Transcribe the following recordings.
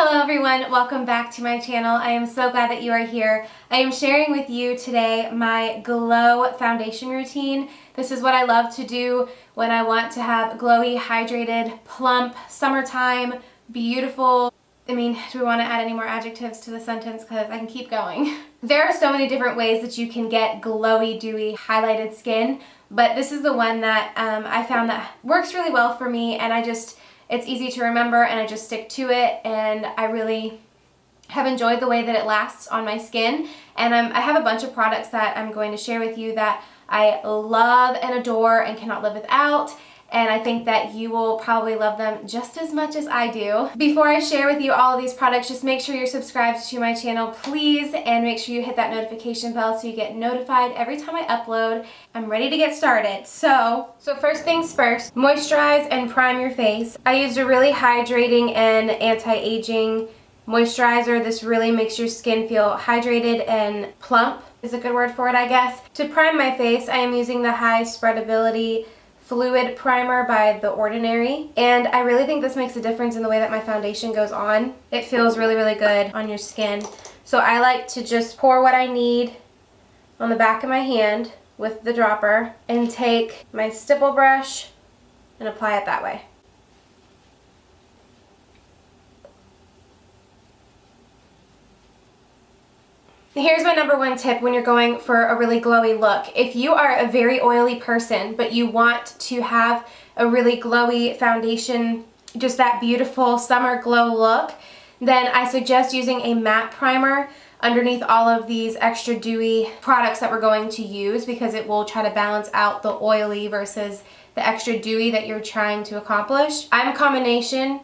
Hello everyone, welcome back to my channel. I am so glad that you are here. I am sharing with you today my glow foundation routine. This is what I love to do when I want to have glowy, hydrated, plump, summertime, beautiful. I mean, do we want to add any more adjectives to the sentence? Because I can keep going. There are so many different ways that you can get glowy, dewy, highlighted skin, but this is the one that I found that works really well for me, and it's easy to remember and I just stick to it, and I really have enjoyed the way that it lasts on my skin. And I have a bunch of products that I'm going to share with you that I love and adore and cannot live without, and I think that you will probably love them just as much as I do. Before I share with you all of these products, just make sure you're subscribed to my channel, please, and make sure you hit that notification bell so you get notified every time I upload. I'm ready to get started. So first things first, moisturize and prime your face. I used a really hydrating and anti-aging moisturizer. This really makes your skin feel hydrated and plump, is a good word for it, I guess. To prime my face, I am using the High Spreadability Fluid Primer by The Ordinary, and I really think this makes a difference in the way that my foundation goes on. It feels really, really good on your skin. So I like to just pour what I need on the back of my hand with the dropper and take my stipple brush and apply it that way. Here's my number one tip when you're going for a really glowy look. If you are a very oily person, but you want to have a really glowy foundation, just that beautiful summer glow look, then I suggest using a matte primer underneath all of these extra dewy products that we're going to use, because it will try to balance out the oily versus the extra dewy that you're trying to accomplish. I'm a combination.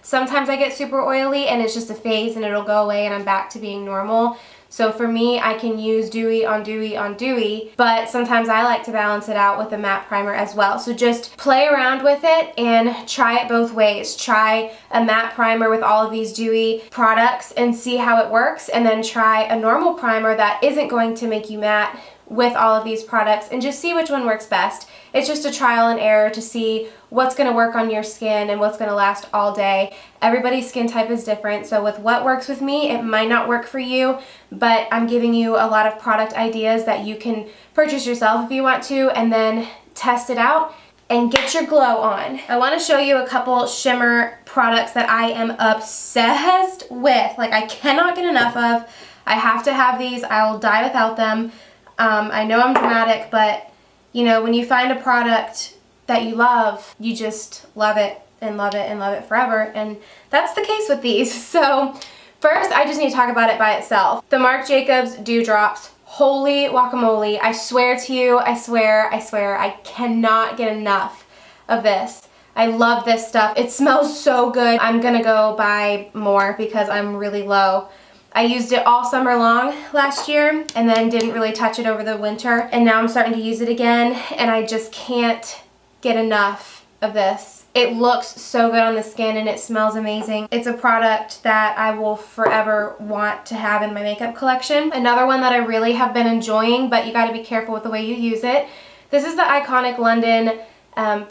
Sometimes I get super oily and it's just a phase and it'll go away and I'm back to being normal. So for me, I can use dewy on dewy on dewy, but sometimes I like to balance it out with a matte primer as well. So just play around with it and try it both ways. Try a matte primer with all of these dewy products and see how it works, and then try a normal primer that isn't going to make you matte with all of these products, and just see which one works best. It's just a trial and error to see what's going to work on your skin and what's going to last all day. Everybody's skin type is different, so with what works with me, it might not work for you, but I'm giving you a lot of product ideas that you can purchase yourself if you want to, and then test it out and get your glow on. I want to show you a couple shimmer products that I am obsessed with. Like, I cannot get enough of. I have to have these. I will die without them. I know I'm dramatic, but you know, when you find a product that you love, you just love it and love it and love it forever, and that's the case with these. So first, I just need to talk about it by itself. The Marc Jacobs Dew Drops. Holy guacamole. I swear to you, I swear, I cannot get enough of this. I love this stuff. It smells so good. I'm gonna go buy more because I'm really low. I used it all summer long last year and then didn't really touch it over the winter, and now I'm starting to use it again, and I just can't get enough of this. It looks so good on the skin and it smells amazing. It's a product that I will forever want to have in my makeup collection. Another one that I really have been enjoying, but you gotta be careful with the way you use it. This is the Iconic London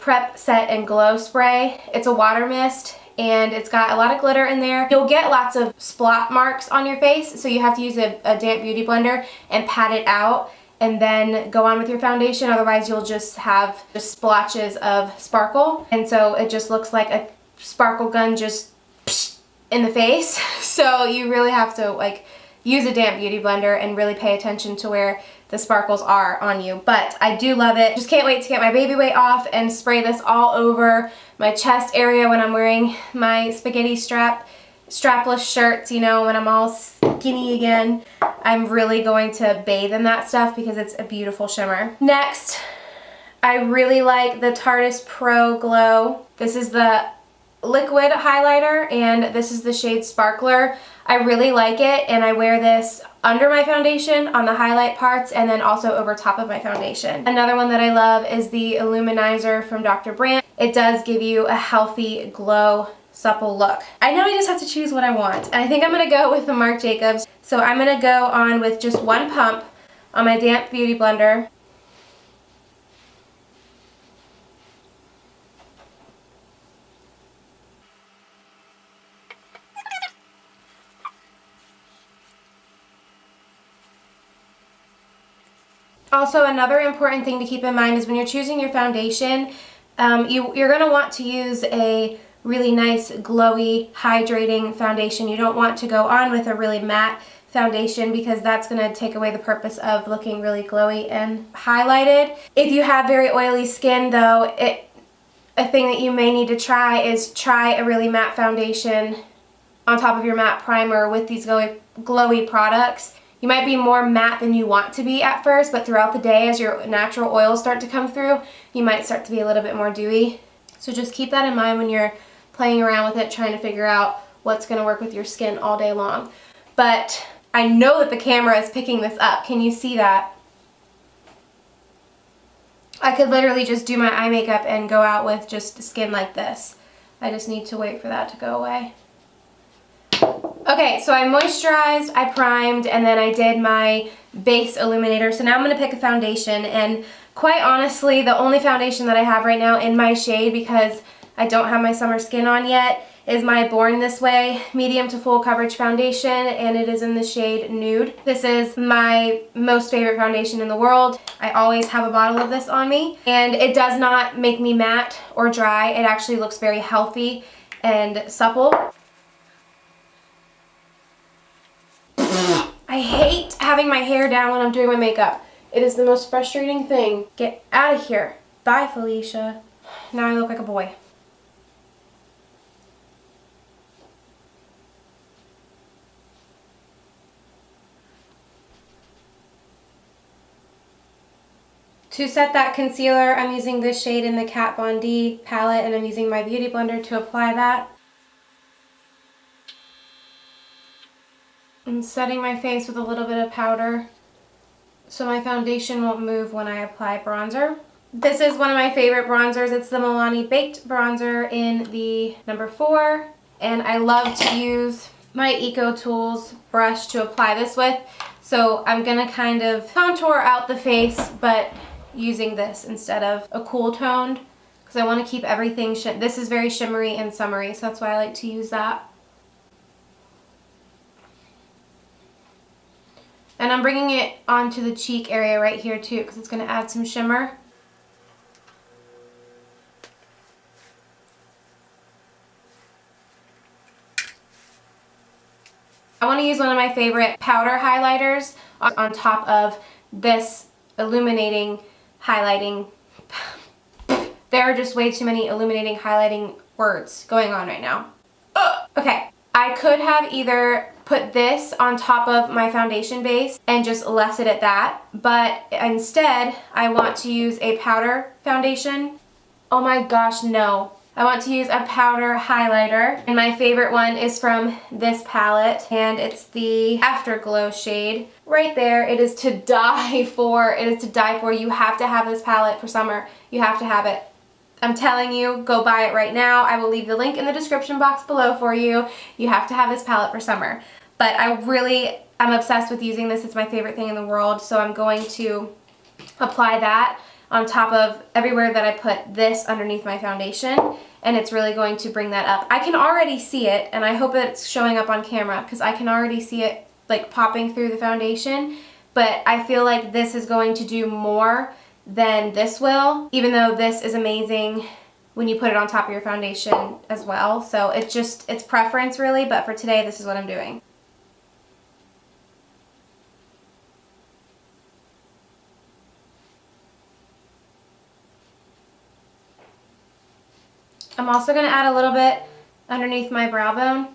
Prep Set and Glow Spray. It's a water mist, and it's got a lot of glitter in there. You'll get lots of splot marks on your face, so you have to use a damp beauty blender and pat it out and then go on with your foundation. Otherwise, you'll just have just splotches of sparkle, and so it just looks like a sparkle gun just in the face. So you really have to like use a damp beauty blender and really pay attention to where the sparkles are on you. But I do love it. Just can't wait to get my baby weight off and spray this all over my chest area when I'm wearing my spaghetti strapless shirts, you know, when I'm all skinny again. I'm really going to bathe in that stuff because it's a beautiful shimmer. Next, I really like the Tarte Pro Glow. This is the liquid highlighter, and this is the shade Sparkler. I really like it, and I wear this under my foundation on the highlight parts and then also over top of my foundation. Another one that I love is the Illuminizer from Dr. Brandt. It does give you a healthy, glow, supple look. I know I just have to choose what I want, and I think I'm gonna go with the Marc Jacobs. So I'm gonna go on with just one pump on my damp beauty blender. Also, another important thing to keep in mind is when you're choosing your foundation, you're going to want to use a really nice, glowy, hydrating foundation. You don't want to go on with a really matte foundation because that's going to take away the purpose of looking really glowy and highlighted. If you have very oily skin though, a thing that you may need to try is try a really matte foundation on top of your matte primer with these glowy products. You might be more matte than you want to be at first, but throughout the day as your natural oils start to come through, you might start to be a little bit more dewy. So just keep that in mind when you're playing around with it, trying to figure out what's going to work with your skin all day long. But I know that the camera is picking this up. Can you see that? I could literally just do my eye makeup and go out with just skin like this. I just need to wait for that to go away. Okay, so I moisturized, I primed, and then I did my base illuminator. So now I'm going to pick a foundation, and quite honestly, the only foundation that I have right now in my shade, because I don't have my summer skin on yet, is my Born This Way medium to full coverage foundation, and it is in the shade Nude. This is my most favorite foundation in the world. I always have a bottle of this on me, and it does not make me matte or dry. It actually looks very healthy and supple. I hate having my hair down when I'm doing my makeup. It is the most frustrating thing. Get out of here. Bye, Felicia. Now I look like a boy. To set that concealer, I'm using this shade in the Kat Von D palette, and I'm using my Beauty Blender to apply that. I'm setting my face with a little bit of powder so my foundation won't move when I apply bronzer. This is one of my favorite bronzers. It's the Milani Baked Bronzer in the number 4, and I love to use my Eco Tools brush to apply this with. So I'm gonna kind of contour out the face, but using this instead of a cool toned, because I want to keep everything, this is very shimmery and summery, so that's why I like to use that. And I'm bringing it onto the cheek area right here too, because it's going to add some shimmer. I want to use one of my favorite powder highlighters on top of this illuminating highlighting. There are just way too many illuminating highlighting words going on right now. Okay, I could have either put this on top of my foundation base and just left it at that, but instead I want to use a powder foundation. Oh my gosh, no. I want to use a powder highlighter, and my favorite one is from this palette, and it's the Afterglow shade. Right there, it is to die for. It is to die for. You have to have this palette for summer. You have to have it. I'm telling you, go buy it right now. I will leave the link in the description box below for you. You have to have this palette for summer. But I'm obsessed with using this. It's my favorite thing in the world, so I'm going to apply that on top of everywhere that I put this underneath my foundation, and it's really going to bring that up. I can already see it, and I hope that it's showing up on camera, because I can already see it like popping through the foundation, but I feel like this is going to do more than this will, even though this is amazing when you put it on top of your foundation as well. So it's preference really, but for today this is what I'm doing. I'm also going to add a little bit underneath my brow bone.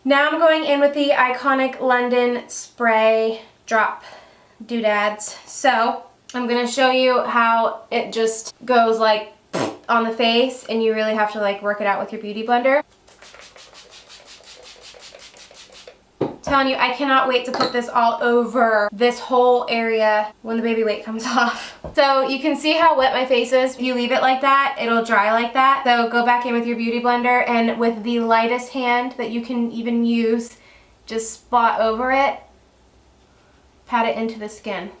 Now I'm going in with the Iconic London Spray Drop Doodads. So I'm going to show you how it just goes like on the face, and you really have to like work it out with your Beauty Blender. Telling you, I cannot wait to put this all over this whole area when the baby weight comes off. So you can see how wet my face is. If you leave it like that, it'll dry like that. So go back in with your Beauty Blender, and with the lightest hand that you can even use, just spot over it, pat it into the skin.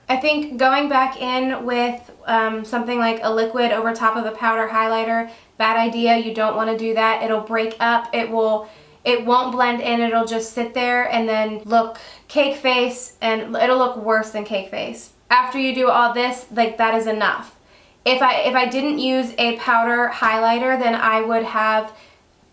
I think going back in with something like a liquid over top of a powder highlighter, bad idea. You don't want to do that. It'll break up. It won't blend in. It'll just sit there and then look cake face, and it'll look worse than cake face. After you do all this, like, that is enough. If I didn't use a powder highlighter, then I would have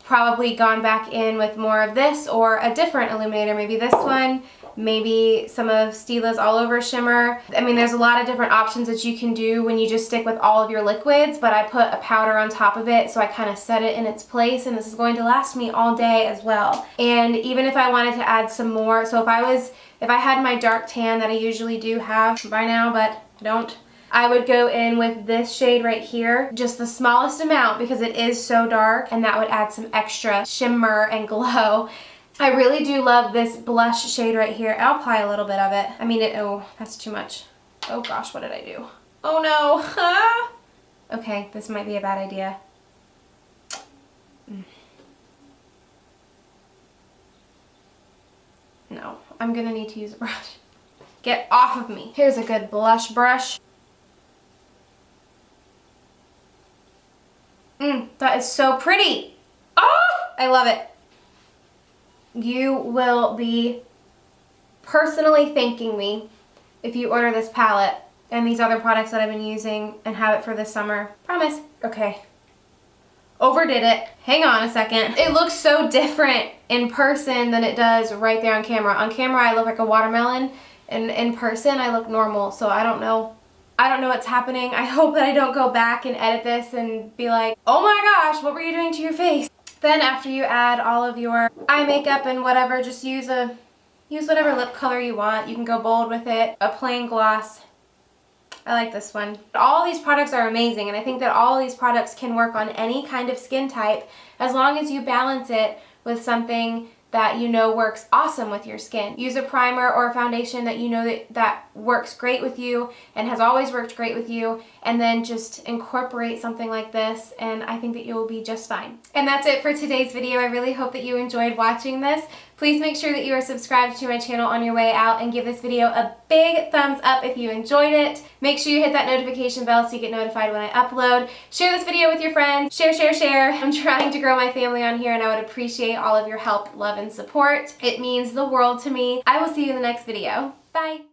probably gone back in with more of this or a different illuminator, maybe this one, maybe some of Stila's All Over shimmer. I mean, there's a lot of different options that you can do when you just stick with all of your liquids, but I put a powder on top of it, so I kind of set it in its place, and this is going to last me all day as well. And even if I wanted to add some more, so if I had my dark tan that I usually do have by now, but I don't, I would go in with this shade right here, just the smallest amount because it is so dark, and that would add some extra shimmer and glow. I really do love this blush shade right here. I'll apply a little bit of it. I mean, oh, that's too much. Oh gosh, what did I do? Oh no. Okay, this might be a bad idea. No, I'm gonna need to use a brush. Get off of me. Here's a good blush brush. That is so pretty. Oh, I love it. You will be personally thanking me if you order this palette and these other products that I've been using and have it for this summer. Promise. Okay. Overdid it. Hang on a second. It looks so different in person than it does right there on camera. On camera, I look like a watermelon, and in person, I look normal, so I don't know. I don't know what's happening. I hope that I don't go back and edit this and be like, oh my gosh, what were you doing to your face? Then after you add all of your eye makeup and whatever, just use whatever lip color you want. You can go bold with it. A plain gloss. I like this one. All these products are amazing, and I think that all of these products can work on any kind of skin type as long as you balance it with something that you know works awesome with your skin. Use a primer or a foundation that you know that works great with you and has always worked great with you, and then just incorporate something like this, and I think that you will be just fine. And that's it for today's video. I really hope that you enjoyed watching this. Please make sure that you are subscribed to my channel on your way out, and give this video a big thumbs up if you enjoyed it. Make sure you hit that notification bell so you get notified when I upload. Share this video with your friends. Share, share, share. I'm trying to grow my family on here, and I would appreciate all of your help, love, and support. It means the world to me. I will see you in the next video. Bye.